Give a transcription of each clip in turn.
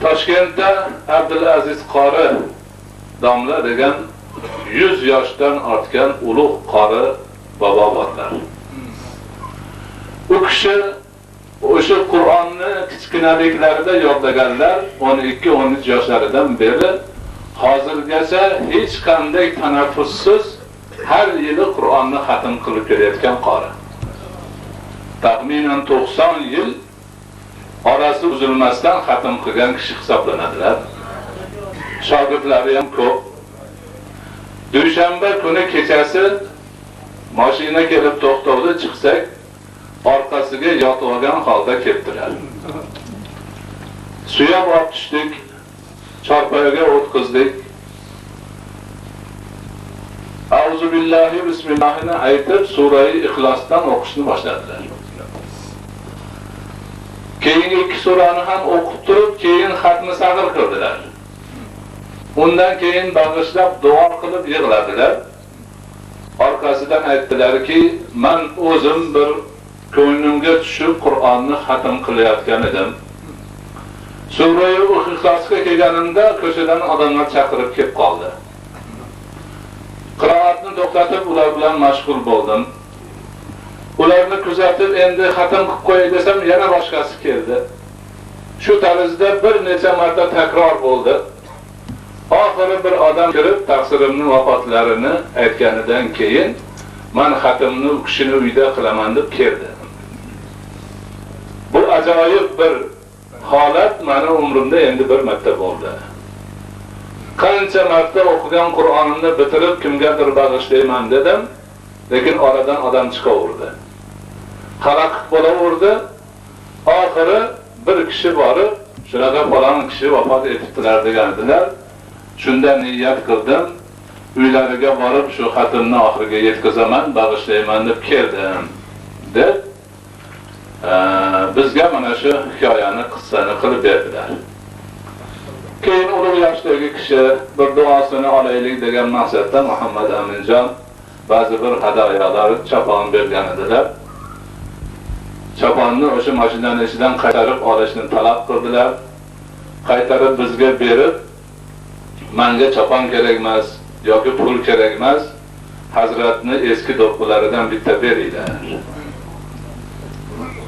Toshkentda Abdulaziz Qori domla degan 100 yoshdan ortgan ulug' qori bobo borlar. U kishi o'sha Qur'onni kichkinaliklarida yodlaganlar 12-13 yoshlaridan beri hozirgacha hech qanday tanaffussiz har yili Qur'onni xatm qilib kelayotgan qori. Taxminan 90 yil orasi uzilmasdan xatm qilgan kishi hisoblanadilar. Shogirdlari ham ko'p. Dushanba kuni kechasi mashina kelib to'xtovdi, chiqsak orqasiga yotib olgan holda ketdilar. Suyab olib tushdik, chorpoyaga o'tkazdik. Auzu billahi bismillahini aytib sura-i Ixlosdan o'qishni boshladilar. Keyingi 2 surani ham o'qib turib, keyin xatmi sag'ir qildilar. Undan keyin bag'ishlab duo qilib yig'ladilar. Orqasidan aytdilarki, men o'zim bir ko'nglimga tushib Qur'onni xatm qilayotgan edim. Sura-i Ixlosga kelganimda ko'chadan odamlar chaqirib kelib qoldi. Qiroatni to'xtatib ular bilan mashg'ul bo'ldim. Ularni kuzatib endi xatm qilib qo'yay desam yana boshqasi keldi. Shu tarzda bir necha marta takror bo'ldi. Oxiri bir odam kirib taqsirimni vafotlarini aytganidan keyin men xatmni u kishini uyda qilaman deb keldi. Bu ajoyib bir holat meni umrimda endi bir marta bo'ldi. Qancha marta o'qigan Qur'onimni bitirib kimgadir bag'ishlayman dedim, lekin oradan odam chiqaverdi. Xalaqit bo'laverdi. Oxiri bir kishi borib, shunaqa falon kishi vafot etibdilar degandilar. Shunda niyat qildim, uylariga borib shu xatmni oxiriga yetkazaman, bag'ishlayman deb keldim. deb bizga mana shu hikoyani, qissani qilib berdilar. Keyin ulug' yoshdagi kishi bir duosini olaylik degan maqsadda Muhammad Aminjon ba'zi bir hadiyalar chopon bergan edilar. Choponni o'sha mashinaning ichidan qaytarib olishni talab qildilar. Qaytarib bizga berib, menga chopon kerak emas yoki pul kerak emas, Hazratni eski do'ppilaridan bitta beringlar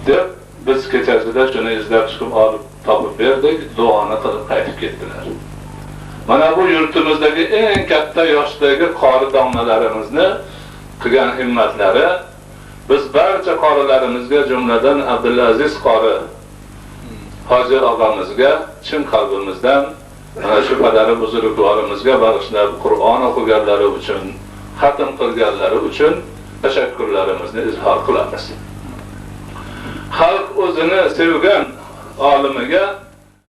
deb biz kechasida shuni izlab chiqib olib topib berdik, duoni qilib qaytib ketdilar. Mana bu yurtimizdagi eng katta yoshdagi qori domlalarimizni qilgan himmatlari biz barcha qorilarimizga, jumladan Abdulaziz qori hoji og'amizga chin qalbimizdan mana shu padari buzurgvorimizga bag'ishlab Qur'on o'qiganlari uchun, xatm qilganlari uchun tashakkurlarimizni izhor qilamiz. Xalq o'zini sevgan olimiga